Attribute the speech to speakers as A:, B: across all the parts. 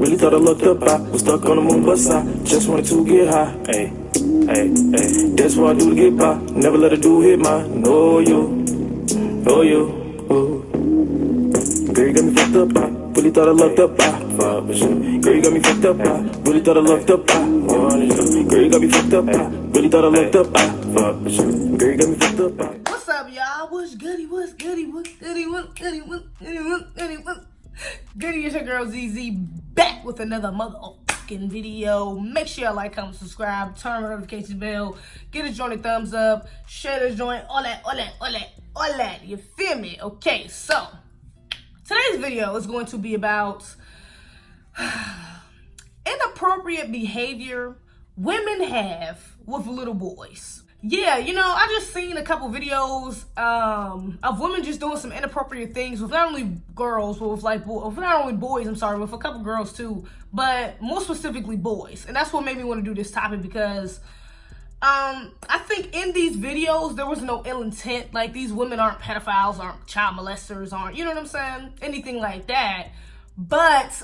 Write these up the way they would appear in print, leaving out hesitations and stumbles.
A: Really thought I looked up, I was stuck on the moon, but I just wanted to get high. Hey, hey, hey, that's what I do to get by. Never let a dude hit mine. No, you, oh, you, oh. Girl, you got me fucked up, I really thought I looked up, I fuck with you. Girl, you got me fucked up, I really thought I looked up, I wanted you. Girl, you got me fucked up, I really thought I looked up, I fuck with you. Girl, you got me fucked up, I.
B: What's up, y'all? What's goody? What's goody? What's goody? What's goody? What's goody? What's goody? What's goody? It's your girl Zeze back with another motherfucking video. Make sure y'all like, comment, subscribe, turn on the notification bell, get a joint a thumbs up, share this joint, all that. You feel me? Okay, so today's video is going to be about inappropriate behavior women have with little boys. Yeah, you know, I just seen a couple videos of women just doing some inappropriate things with not only girls, but with not only boys, with a couple girls too, but more specifically boys. And that's what made me want to do this topic because I think in these videos there was no ill intent. Like, these women aren't pedophiles, aren't child molesters, aren't, you know what I'm saying, anything like that. But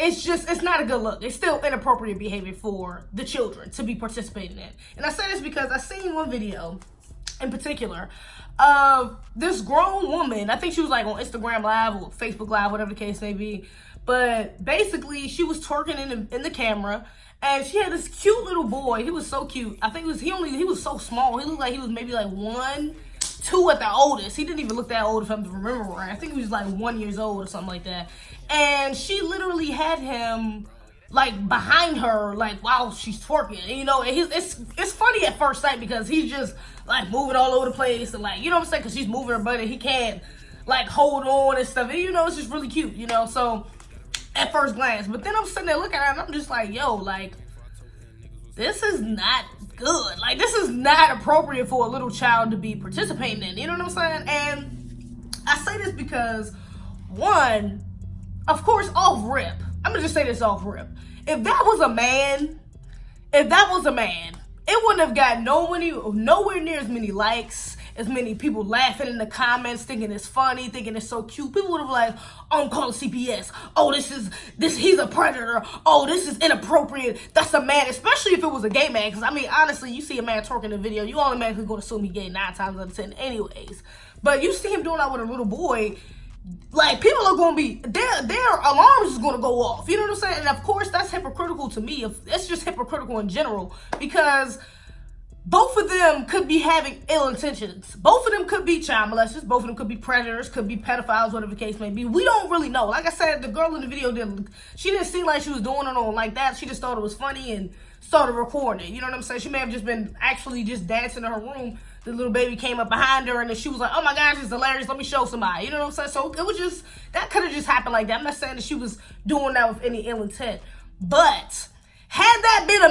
B: it's not a good look. It's still inappropriate behavior for the children to be participating in. And I say this because I seen one video in particular of this grown woman. I think she was like on Instagram Live or Facebook Live, whatever the case may be. But basically she was twerking in the camera, and she had this cute little boy. He was so cute. I think he was so small. He looked like he was maybe like 1, 2 at the oldest. He didn't even look that old, if I'm remembering right. I think he was like 1 year old or something like that. And she literally had him like behind her, like while she's twerking. And, you know, it's funny at first sight because he's just like moving all over the place and, like, you know what I'm saying, because she's moving her butt and he can't like hold on and stuff. And, you know, it's just really cute, you know. So at first glance, but then I'm sitting there looking at her and I'm just like, yo, like, this is not good. Like, this is not appropriate for a little child to be participating in. You know what I'm saying? And I say this because, one, of course, off rip, I'm gonna just say this off rip. If that was a man, it wouldn't have got nowhere near as many likes, as many people laughing in the comments, thinking it's funny, thinking it's so cute. People would have like, oh, I'm calling CPS. Oh, he's a predator. Oh, this is inappropriate. That's a man, especially if it was a gay man. Because, I mean, honestly, you see a man twerking in a video, you automatically going to assume he's gay 9 times out of 10 anyways. But you see him doing that with a little boy, like, people are going to be, their alarms is going to go off. You know what I'm saying? And of course, that's hypocritical to me. It's just hypocritical in general, because both of them could be having ill intentions. Both of them could be child molesters. Both of them could be predators, could be pedophiles, whatever the case may be. We don't really know. Like I said, the girl in the video didn't seem like she was doing it on like that. She just thought it was funny and started recording it. You know what I'm saying? She may have just been actually just dancing in her room. The little baby came up behind her and then she was like, oh my gosh, it's hilarious. Let me show somebody. You know what I'm saying? So it was just, that could have just happened like that. I'm not saying that she was doing that with any ill intent. But had that been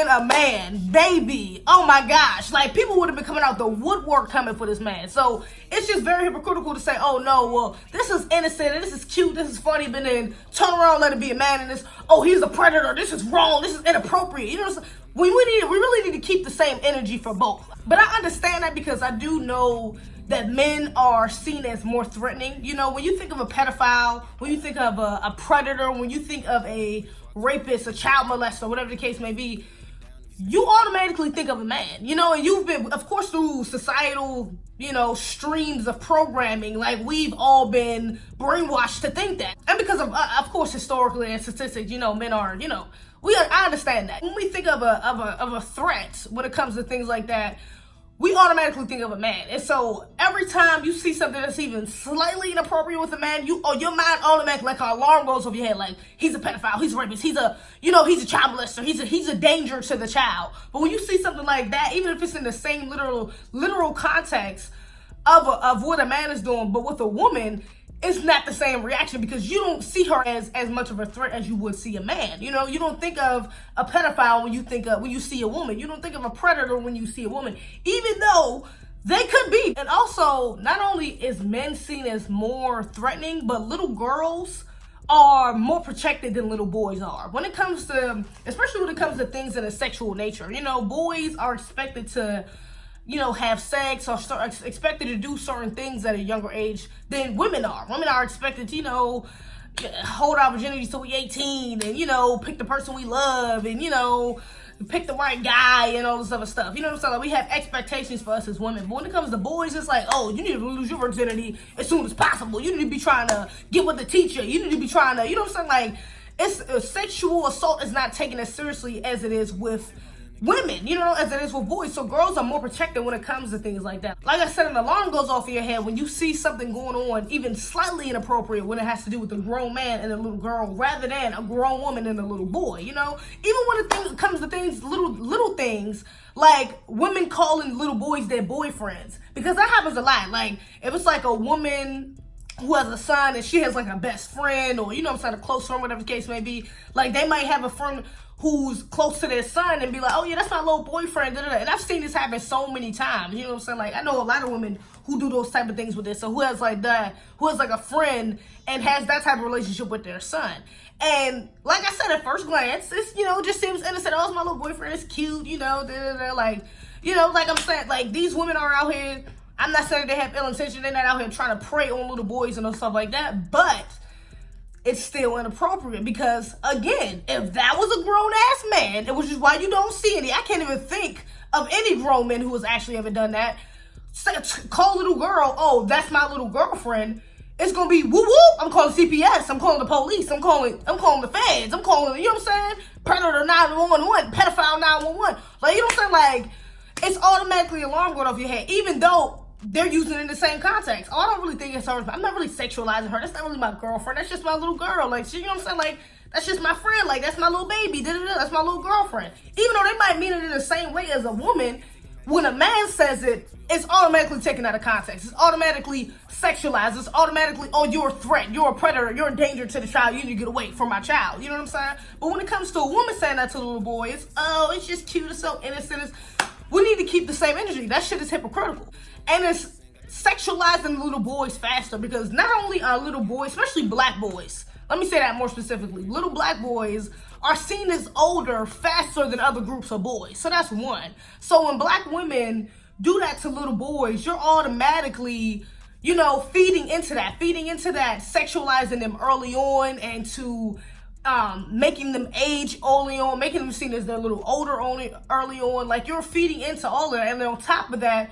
B: a man, baby, oh my gosh, like, people would have been coming out the woodwork coming for this man. So it's just very hypocritical to say, oh no, well, this is innocent and this is cute, this is funny, but then turn around and let it be a man and this, oh, he's a predator, this is wrong, this is inappropriate. You know what I'm saying? We really need to keep the same energy for both. But I understand that because I do know that men are seen as more threatening. You know, when you think of a pedophile, when you think of a predator, when you think of a rapist, a child molester, whatever the case may be, you automatically think of a man. You know, and you've been, of course, through societal, you know, streams of programming, like, we've all been brainwashed to think that. And because of course, historically and statistics, you know, men are, you know, I understand that. When we think of a threat when it comes to things like that, we automatically think of a man. And so every time you see something that's even slightly inappropriate with a man, your mind automatically, like, an alarm goes over your head, like, he's a pedophile, he's a rapist, he's a child molester, he's a danger to the child. But when you see something like that, even if it's in the same literal context of what a man is doing, but with a woman, it's not the same reaction because you don't see her as much of a threat as you would see a man. You know, you don't think of a pedophile when you see a woman. You don't think of a predator when you see a woman, even though they could be. And also, not only is men seen as more threatening, but little girls are more protected than little boys are. When it comes to, especially when it comes to things in a sexual nature, you know, boys are expected to, you know, have sex or expected to do certain things at a younger age than women are. Women are expected to, you know, hold our virginity till we 18, and, you know, pick the person we love, and, you know, pick the right guy, and all this other stuff. You know what I'm saying? Like, we have expectations for us as women. But when it comes to boys, it's like, oh, you need to lose your virginity as soon as possible. You need to be trying to get with the teacher. You need to be trying to, you know what I'm saying? Like, it's sexual assault is not taken as seriously as it is with women, you know, as it is with boys. So girls are more protected when it comes to things like that. Like I said, an alarm goes off in your head when you see something going on, even slightly inappropriate, when it has to do with a grown man and a little girl, rather than a grown woman and a little boy, you know? Even when it comes to things, little things, like women calling little boys their boyfriends. Because that happens a lot. Like, if it's like a woman who has a son and she has like a best friend, or, you know what I'm saying, a close friend, whatever the case may be, like, they might have a friend who's close to their son and be like, oh yeah, that's my little boyfriend, da-da-da. And I've seen this happen so many times, you know what I'm saying? Like, I know a lot of women who do those type of things with this. So who has like a friend and has that type of relationship with their son. And like I said, at first glance, it's, you know, just seems innocent. Oh, it's my little boyfriend, it's cute, you know, da-da-da. Like, you know, like I'm saying, like, these women are out here, I'm not saying they have ill intention, they're not out here trying to prey on little boys and stuff like that, but it's still inappropriate. Because, again, if that was a grown-ass man, which is why you don't see any, I can't even think of any grown men who has actually ever done that, call little girl, oh, that's my little girlfriend, it's gonna be whoop whoop, I'm calling CPS, I'm calling the police, I'm calling the feds, I'm calling, you know what I'm saying, predator 911, pedophile 911, like, you know what I'm saying, like, it's automatically alarm going off your head, even though they're using it in the same context. Oh, I don't really think it's her. I'm not really sexualizing her. That's not really my girlfriend. That's just my little girl. Like, you know what I'm saying? Like, that's just my friend. Like, that's my little baby. Da-da-da. That's my little girlfriend. Even though they might mean it in the same way as a woman, when a man says it, it's automatically taken out of context. It's automatically sexualized. It's automatically, oh, you're a threat. You're a predator. You're a danger to the child. You need to get away from my child. You know what I'm saying? But when it comes to a woman saying that to a little boy, it's, oh, it's just cute. It's so innocent. We need to keep the same energy. That shit is hypocritical. And it's sexualizing little boys faster, because not only are little boys, especially black boys, let me say that more specifically, little black boys are seen as older faster than other groups of boys. So that's one. So when black women do that to little boys, you're automatically, you know, feeding into that, sexualizing them early on, and to making them age early on, making them seen as they're a little older early on. Like, you're feeding into all of that. And then on top of that,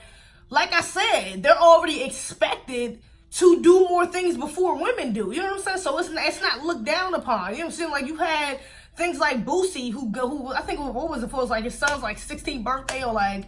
B: like I said, they're already expected to do more things before women do. You know what I'm saying? So it's not looked down upon. You know what I'm saying? Like, you had things like Boosie, who I think, what was it for? It was like his son's like 16th birthday, or like,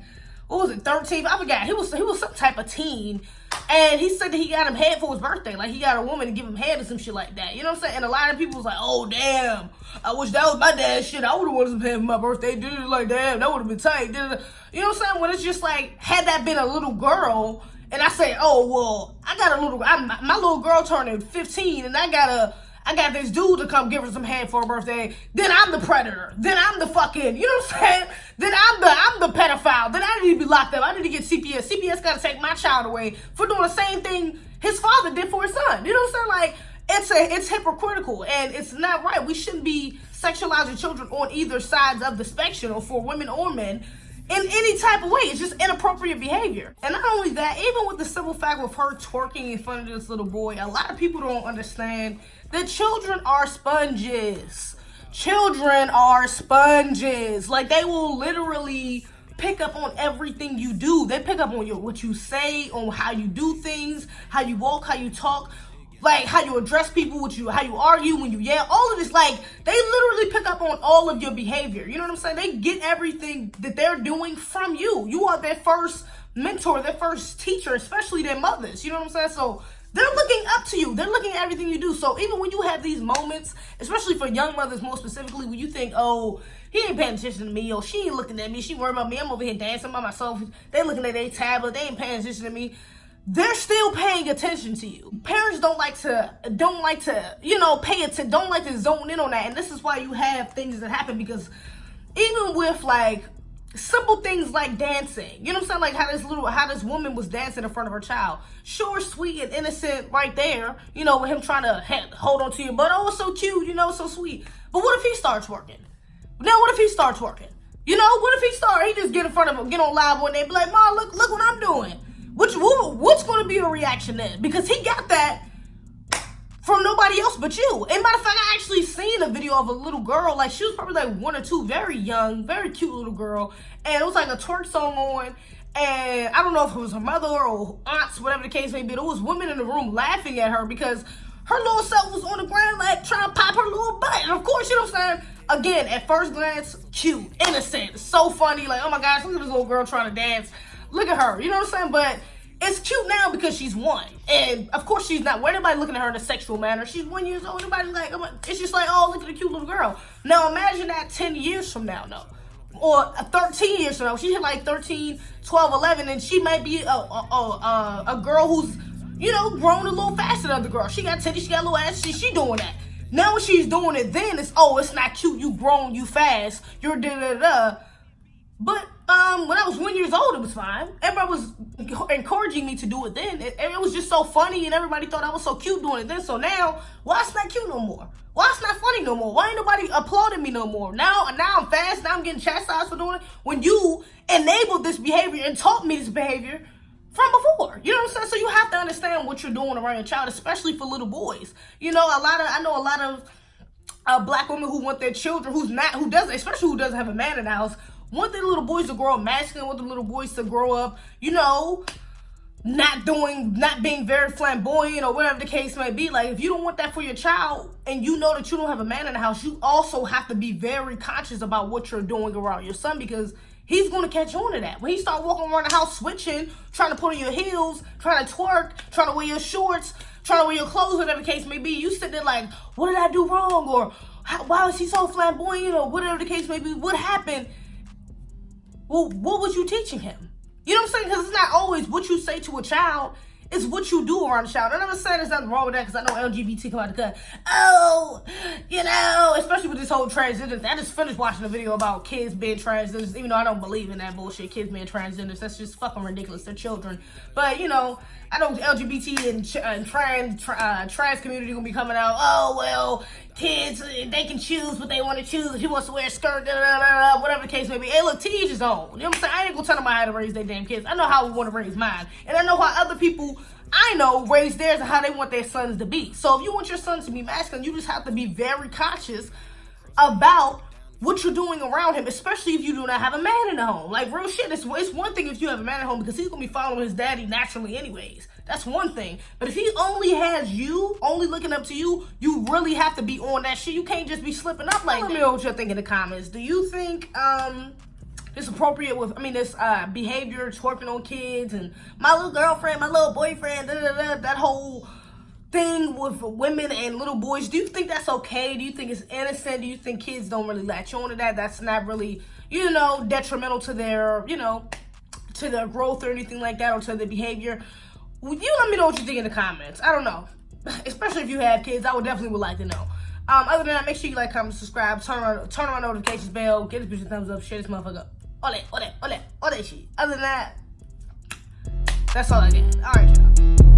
B: what was it, 13th? I forgot. He was some type of teen, and he said that he got him head for his birthday. Like, he got a woman to give him head or some shit like that. You know what I'm saying? And a lot of people was like, oh, damn, I wish that was my dad's shit. I would have wanted some head for my birthday. Dude, like, damn, that would have been tight. You know what I'm saying? When it's just like, had that been a little girl, and I say, oh, well, my little girl turning 15, and I got this dude to come give her some head for her birthday, then I'm the predator. Then I'm the fucking, you know what I'm saying? Then I'm the pedophile. Then I need to be locked up. I need to get CPS. CPS got to take my child away for doing the same thing his father did for his son. You know what I'm saying? Like, it's hypocritical, and it's not right. We shouldn't be sexualizing children on either sides of the spectrum, or for women or men, in any type of way. It's just inappropriate behavior. And not only that, even with the simple fact of her twerking in front of this little boy, a lot of people don't understand that children are sponges. Children are sponges. Like, they will literally pick up on everything you do. They pick up on what you say, on how you do things, how you walk, how you talk, like how you address people, how you argue, when you yell, all of this. Like, they literally pick up on all of your behavior. You know what I'm saying? They get everything that they're doing from you. You are their first mentor, their first teacher, especially their mothers. You know what I'm saying? So they're looking up to you. They're looking at everything you do. So even when you have these moments, especially for young mothers more specifically, when you think, oh, he ain't paying attention to me, or she ain't looking at me, she worried about me, I'm over here dancing by myself, they looking at their tablet, they ain't paying attention to me, they're still paying attention to you. Parents don't like to, you know, pay attention, don't like to zone in on that. And this is why you have things that happen, because even with like simple things like dancing, you know what I'm saying? Like how this woman was dancing in front of her child. Sure, sweet and innocent right there, you know, with him trying to hold on to your butt. Oh, it's so cute, you know, so sweet. But what if he starts working? Now, what if he starts working? You know, what if he just get in front of him, get on live one day, and be like, Ma, look what I'm doing. What's going to be a reaction then? Because he got that from nobody else but you. And matter of fact, I actually seen a video of a little girl, like she was probably like 1 or 2, very young, very cute little girl, and it was like a twerk song on, and I don't know if it was her mother or aunts, whatever the case may be, there was women in the room laughing at her because her little self was on the ground like trying to pop her little butt. And of course, you know what I'm saying? Again, at first glance, cute, innocent, so funny, like, oh my gosh, look at this little girl trying to dance. Look at her, you know what I'm saying? But it's cute now because she's 1. And of course she's not, where anybody looking at her in a sexual manner. She's 1 year old, everybody's like, it's just like, oh, look at the cute little girl. Now imagine that 10 years from now, no. Or 13 years from now. She hit like 13, 12, 11, and she might be a girl who's, you know, grown a little faster than the girl. She got titties, she got a little ass, she doing that. Now when she's doing it, then it's, oh, it's not cute, you grown, you fast, you're da-da-da. But when I was 1 year old, it was fine. Everybody was encouraging me to do it then. It was just so funny, and everybody thought I was so cute doing it then. So now, why it's not cute no more? Why it's not funny no more? Why ain't nobody applauding me no more? Now I'm fast. Now I'm getting chastised for doing it. When you enabled this behavior and taught me this behavior from before, you know what I'm saying? So you have to understand what you're doing around your child, especially for little boys. You know, I know a lot of black women who want their children, especially who doesn't have a man in the house, want their little boys to grow up masculine, want the little boys to grow up, you know, not being very flamboyant or whatever the case may be. Like, if you don't want that for your child and you know that you don't have a man in the house, you also have to be very conscious about what you're doing around your son, because he's going to catch on to that. When he start walking around the house switching, trying to put on your heels, trying to twerk, trying to wear your shorts, trying to wear your clothes, whatever the case may be, you sit there like, what did I do wrong? Or why is he so flamboyant? Or whatever the case may be, what happened? Well, what was you teaching him? You know what I'm saying? Because it's not always what you say to a child, it's what you do around a child. And I'm not saying there's nothing wrong with that, because I know LGBT come out of the cut. Oh, you know, especially with this whole transgender. I just finished watching a video about kids being transgenders, even though I don't believe in that bullshit, kids being transgenders. That's just fucking ridiculous. They're children. But, you know, I know LGBT and trans community gonna be coming out, oh, well, kids, they can choose what they want to choose. If he wants to wear a skirt, whatever the case may be. Hey, look, to each his own. You know what I'm saying? I ain't gonna tell them how to raise their damn kids. I know how we want to raise mine. And I know how other people I know raise theirs and how they want their sons to be. So if you want your sons to be masculine, you just have to be very conscious about what you're doing around him, especially if you do not have a man in the home. Like, real shit, it's one thing if you have a man at home, because he's going to be following his daddy naturally anyways. That's one thing. But if he only has you, only looking up to you, you really have to be on that shit. You can't just be slipping up like that. Let me know what you think in the comments. Do you think it's appropriate with, this behavior, twerking on kids, and my little girlfriend, my little boyfriend, that whole thing with women and little boys? Do you think that's okay? Do you think it's innocent? Do you think kids don't really latch on to that? That's not really, detrimental to their, to their growth or anything like that, or to their behavior? You let me know what you think in the comments. I don't know. Especially if you have kids, I would definitely like to know. Other than that, make sure you like, comment, subscribe, turn on my notifications bell, give this bitch a thumbs up, share this motherfucker up. All that shit. Other than that, that's all I get. Alright, y'all.